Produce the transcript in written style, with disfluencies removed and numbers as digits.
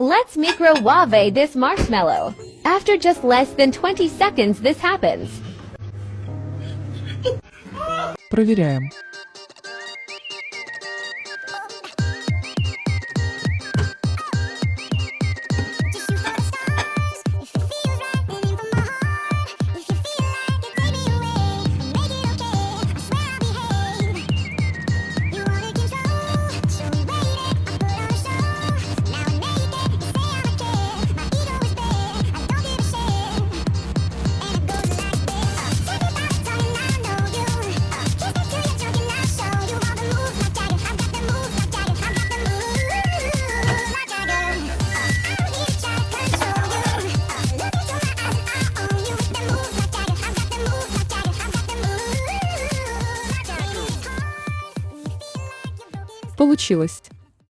Let's microwave this marshmallow. After just less than 20 seconds this happens. Провіряємо. Получилось.